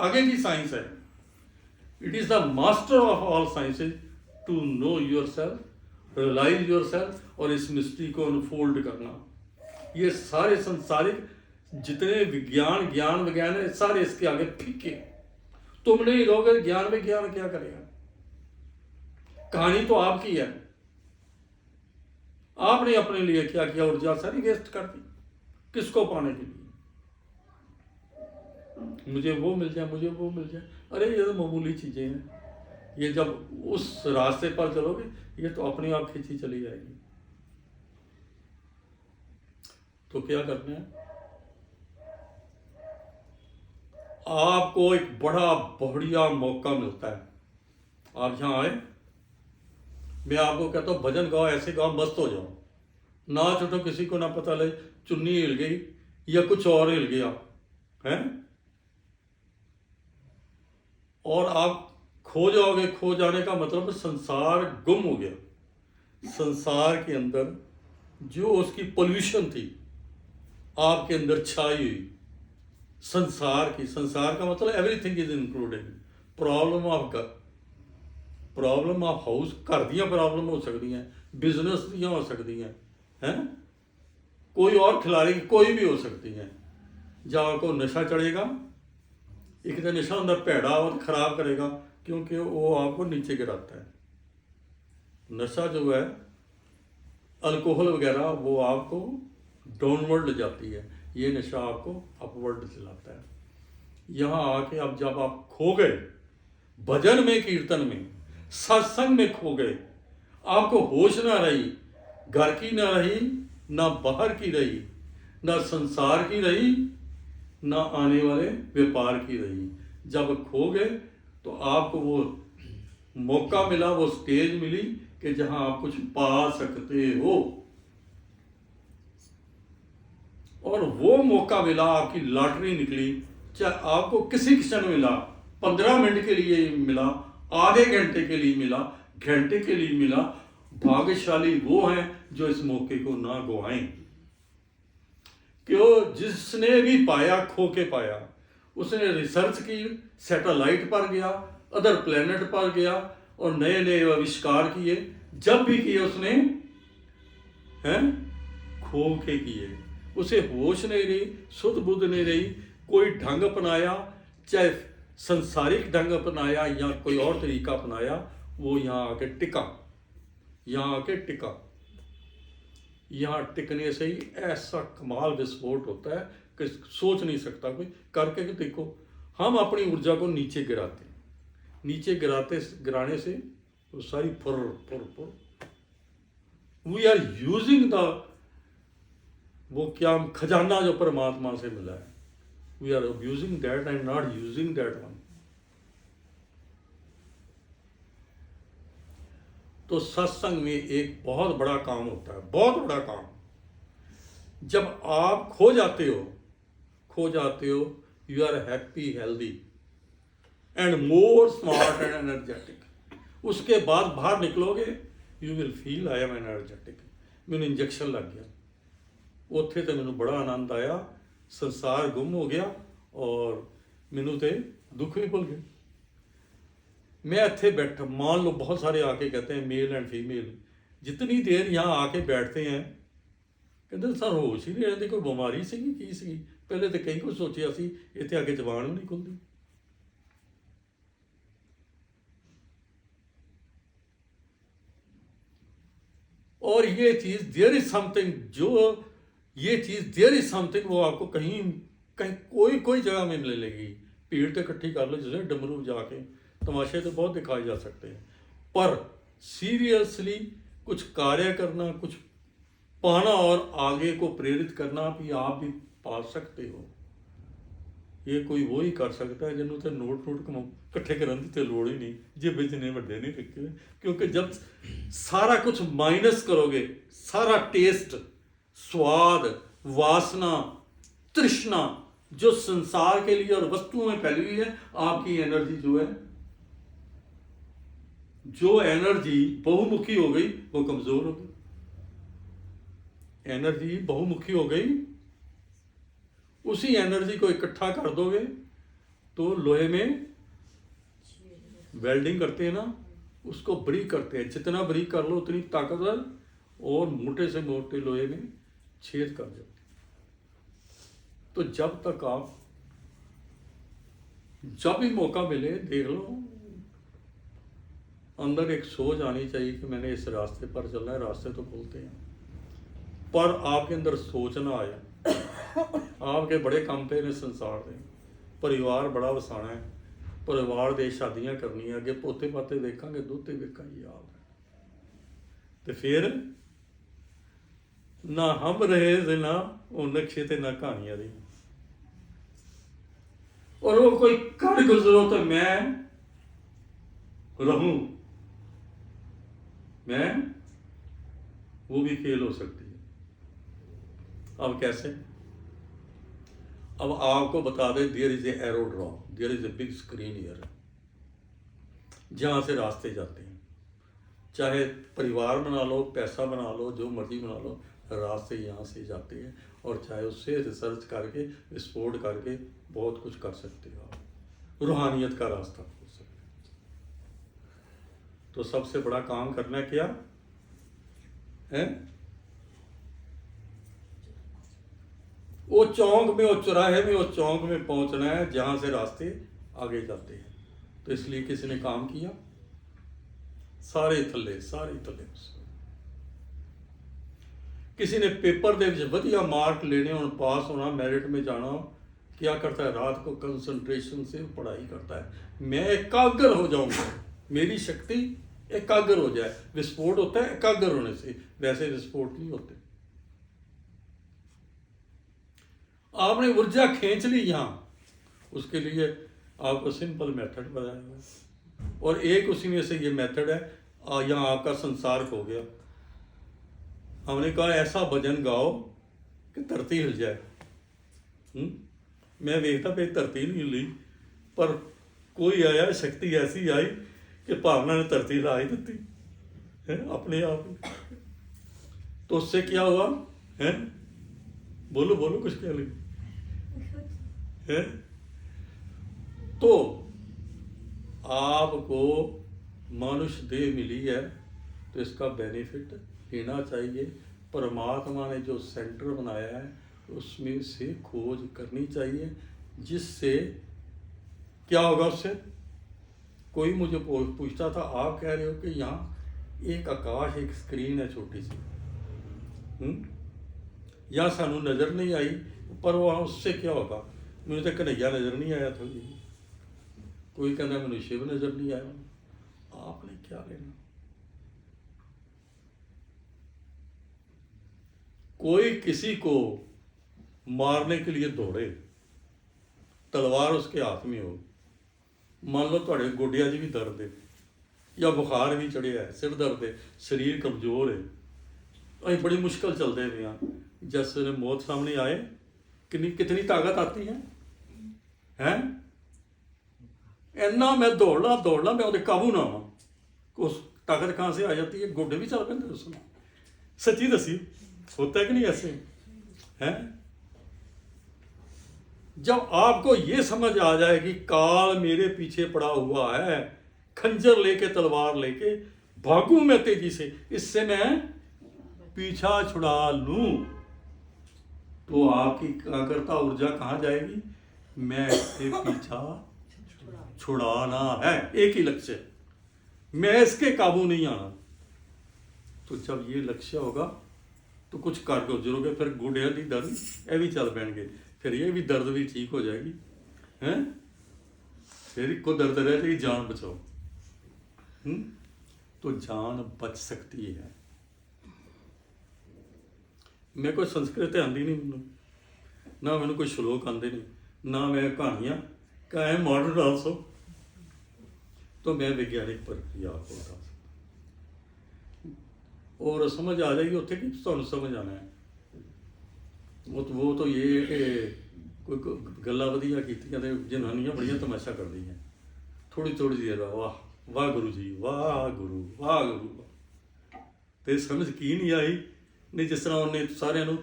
आगे की साइंस है। It is the master of all sciences to know yourself, realise yourself और इस मिस्ट्री को अनफोल्ड करना। ये सारे संसारिक जितने ज्ञान है सारे इसके आगे फीके। तुम नहीं रहोगे ज्ञान में, ज्ञान क्या करेगा? कहानी तो आपकी है, आपने अपने लिए क्या किया, ऊर्जा सारी वेस्ट कर दी किसको पाने के लिए? मुझे वो मिल जाए, मुझे वो मिल जाए। अरे ये तो मामूली चीजें हैं। ये जब उस रास्ते पर चलोगे ये तो अपने आप खींची चली जाएगी। तो क्या करना है, आपको एक बड़ा बढ़िया मौका मिलता है। आप यहां आए, मैं आपको कहता हूं भजन गाओ, ऐसे गाओ मस्त हो जाओ, नाच उठो, किसी को ना पता लगे चुन्नी हिल गई या कुछ और हिल गया है, और आप खो जाओगे। खो जाने का मतलब संसार गुम हो गया। संसार के अंदर जो उसकी पोल्यूशन थी आपके अंदर छाई हुई, संसार का मतलब everything is included. Problem of घर, प्रॉब्लम ऑफ हाउस, घर दियां प्रॉब्लम हो सकती हैं, बिजनेस दियां हो सकती हैं, कोई और खिलाड़ी कोई भी हो सकती हैं। जहाँ को नशा चढ़ेगा, एक तो नशा अंदर भैड़ा और खराब करेगा, क्योंकि वो आपको नीचे गिराता है। नशा जो है अल्कोहल वगैरह वो आपको डाउनवर्ड ले जाती है, ये नशा आपको अपवर्ड दिलाता है। यहाँ आके अब जब आप खो गए भजन में, कीर्तन में, सत्संग में खो गए, आपको होश ना रही, घर की ना रही, ना बाहर की रही, ना संसार की रही, ना आने वाले व्यापार की रही। जब खो गए तो आपको वो मौका मिला, वो स्टेज मिली कि जहां आप कुछ पा सकते हो। और वो मौका मिला, आपकी लॉटरी निकली, चाहे आपको किसी क्षण मिला, 15 मिनट के लिए मिला, आधे घंटे के लिए मिला, घंटे के लिए मिला, भाग्यशाली वो हैं जो इस मौके को ना गवाएं। क्यों? जिसने भी पाया खो के पाया। उसने रिसर्च की, सैटेलाइट पर गया, अदर प्लेनेट पर गया और नए नए आविष्कार किए। जब भी किए उसने खो के किए। उसे होश नहीं रही, शुद्ध बुद्ध नहीं रही, कोई ढंग अपनाया, चाहे संसारिक ढंग अपनाया या कोई और तरीका अपनाया, वो यहाँ आके टिका। यहाँ आके टिका। यहाँ टिकने से ही ऐसा कमाल विस्फोट होता है कि सोच नहीं सकता कोई। करके देखो, हम अपनी ऊर्जा को नीचे गिराते, नीचे गिराने से वो सारी फुर फुर फुर, वी आर यूजिंग द, वो क्या खजाना जो परमात्मा से मिला है, we are abusing that and not using that one. तो सत्संग में एक बहुत बड़ा काम होता है, बहुत बड़ा काम। जब आप खो जाते हो, you are happy, healthy and more smart and energetic. उसके बाद बाहर निकलोगे, you will feel I am energetic. मैंने इंजेक्शन लग गया, उत्थे तो मैंने बड़ा आनंद आया, संसार गुम हो गया और मैनू तो दुख भी भुल गए। मैं इत्थे बैठा, मान लो बहुत सारे आके कहते हैं मेल एंड फीमेल, जितनी देर यहाँ आके बैठते हैं कहते सर होश ही नहीं रहती, कोई बीमारी सीगी की सी। पहले तो कई कुछ सोचिया सी, इत्थे आके जबान भी नहीं खुलती। और ये चीज देयर इज समथिंग, जो ये चीज देयर इज समथिंग, वो आपको कहीं कहीं कोई जगह में मिलेगी। भीड़ तो इकट्ठी कर लो, जैसे डमरू जाके तमाशे तो बहुत दिखाए जा सकते हैं, पर सीरियसली कुछ कार्य करना, कुछ पाना और आगे को प्रेरित करना भी आप भी पा सकते हो। ये कोई वो ही कर सकता है जिन्होंने तो नोट इकट्ठे करने की लोड़ ही नहीं, जेब जिन्ने वड्डे नहीं रखे। क्योंकि जब सारा कुछ माइनस करोगे, सारा टेस्ट, स्वाद, वासना, तृष्णा जो संसार के लिए और वस्तुओं में फैली हुई है, आपकी एनर्जी जो है, जो एनर्जी बहुमुखी हो गई वो कमजोर हो गई। एनर्जी बहुमुखी हो गई, उसी एनर्जी को इकट्ठा कर दोगे तो लोहे में वेल्डिंग करते हैं ना, उसको बारीक करते हैं, जितना बारीक कर लो उतनी ताकतवर और मोटे से मोटे लोहे में छेद कर जाते। तो जब तक आप जब भी मौका मिले देख लो, अंदर एक सोच आनी चाहिए कि मैंने इस रास्ते पर चलना है। रास्ते तो खुलते हैं, पर आपके अंदर सोच ना आए। आपके बड़े काम पे ने संसार दे, परिवार बड़ा वसाना है, परिवार दे शादियां करनी है, अगे पोते पाते देखांगे, दोते वेखांगे यार, तो फिर ना हम रहे थे ना वो नक्शे ते ना कहानियां दी, और वो कोई कर गुजरो तो मैं रहूं, मैं वो भी फेल हो सकती है। अब कैसे? अब आपको बता दें, there is a arrow drop, there is a big screen here, जहां से रास्ते जाते हैं, चाहे परिवार बना लो, पैसा बना लो, जो मर्जी बना लो, रास्ते यहाँ से जाते हैं, और चाहे उससे रिसर्च करके विस्फोट करके बहुत कुछ कर सकते हो आप, रूहानियत का रास्ता खोल सकते हो। तो सबसे बड़ा काम करना क्या है? वो चौंक में, वो चौराहे में, वो चौंक में पहुंचना है जहां से रास्ते आगे जाते हैं। तो इसलिए किसी ने काम किया, सारे थले किसी ने पेपर दे वधिया मार्क लेने और पास होना, मेरिट में जाना, क्या करता है? रात को कंसंट्रेशन से पढ़ाई करता है, मैं एकाग्र हो जाऊंगा, मेरी शक्ति एकाग्र हो जाए। विस्फोट होता है एकाग्र होने से, वैसे विस्फोट नहीं होते। आपने ऊर्जा खींच ली यहां, उसके लिए आपको सिंपल मेथड बताया हुआ है, और एक उसी में से ये मेथड है। यहाँ आपका संसार खो गया, हमने कहा ऐसा भजन गाओ कि धरती हिल जाए। मैं देखता पे धरती नहीं हिली, पर कोई आया, शक्ति ऐसी आई कि भावना ने धरती ला ही दी है अपने आप ही। तो उससे क्या हुआ है? बोलो बोलो, कुछ कह ली है? तो आपको मनुष्य देह मिली है, तो इसका बेनिफिट लेना चाहिए। परमात्मा ने जो सेंटर बनाया है उसमें से खोज करनी चाहिए, जिससे क्या होगा उससे। कोई मुझे पूछता था, आप कह रहे हो कि यहाँ एक आकाश, एक स्क्रीन है छोटी सी, या सानू नज़र नहीं आई, पर वहाँ उससे क्या होगा? मुझे तो कन्हैया नज़र नहीं आया था, कोई कहना मैंने शिव नज़र नहीं आया। आपने क्या लेना? कोई किसी को मारने के लिए दौड़े, तलवार उसके हाथ में हो, मान लो थोड़े गोडिया जी भी दर्द है, या बुखार भी चढ़िया है, सिर दर्द है, शरीर कमजोर है, अभी बड़ी मुश्किल चलते हैं यहाँ, जैसे मौत सामने आए कितनी ताकत आती है हैं? इन्ना मैं दौड़ना मैं उन्हें काबू ना आवा, उस ताकत कहाँ से आ जाती है? गोडे भी चल पेंदे उसमें। सच्ची दसी, होता है कि नहीं ऐसे हैं? जब आपको ये समझ आ जाए कि काल मेरे पीछे पड़ा हुआ है, खंजर लेके, तलवार लेके भागू मैं तेजी से, इससे मैं पीछा छुड़ा लूं, तो आपकी एकाग्रता ऊर्जा कहाँ जाएगी? मैं इससे पीछा छुड़ाना है, एक ही लक्ष्य, मैं इसके काबू नहीं आना। तो जब ये लक्ष्य होगा तो कुछ कर गुजरोगे, फिर गोडिया की दर्द ये भी चल पैणगे, फिर ये भी दर्द भी ठीक हो जाएगी हैं? फिर एक को दर्द रह जाएगी, जान बचाओ। तो जान बच सकती है। मैं कोई संस्कृत आती नहीं, मैं ना मैंने कोई श्लोक आते नहीं, ना मैं कहानियाँ का है मॉडर्न आल्सो, तो मैं वैज्ञानिक प्रक्रिया को बता सकता और समझ आ जाएगी उत्थे कि तुहानू समझ आना है। वो तो ये है कि कोई गल्लां वधिया कीतियां ते जनानियां बड़ियां तमाशा करदियां, थोड़ी थोड़ी देर वाह वाह गुरु जी, वाह गुरु, वाह गुरु, ते समझ की नहीं आई। नहीं जिस तरह उन्हें सारिਆਂ ਨੂੰ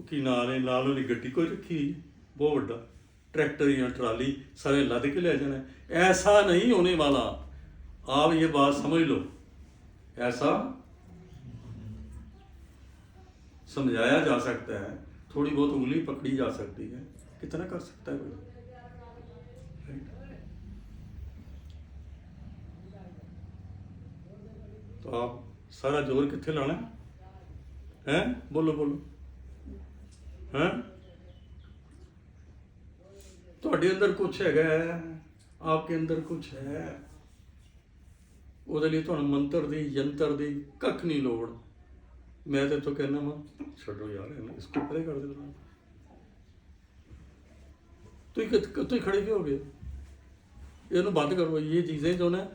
की नाल उन्हें गड्डी कोई रखी बहुत बड़ा, ट्रैक्टर या ट्राली सारे लद के ले जाना है। ऐसा नहीं होने वाला, आप ये बात समझ लो। ऐसा समझाया जा सकता है, थोड़ी बहुत उंगली पकड़ी जा सकती है, कितना कर सकता है कोई? तो आप सारा जोर कितने लाना है? बोलो बोलो। हैं? ਤੁਹਾਡੇ ਅੰਦਰ ਕੁਝ ਹੈਗਾ ਹੈ, आपके अंदर कुछ है, ਉਹਦੇ ਲਈ ਤੁਹਾਨੂੰ ਮੰਤਰ ਦੀ ਯੰਤਰ ਦੀ ਕੱਖ ਨਹੀਂ ਲੋੜ। ਮੈਂ ਤੇ ਤੋਂ ਕਹਿਣਾ ਵਾ ਛੱਡੋ ਯਾਰ ਇਹਨੂੰ, ਇਸ को परे कर दे। ਤੁਸੀਂ ਖੜੇ ਕਿਉਂ ਹੋ ਗਏ? ਇਹਨੂੰ ਬੰਦ ਕਰੋ। ਇਹ ਚੀਜ਼ਾਂ ਜੋ ਨਾ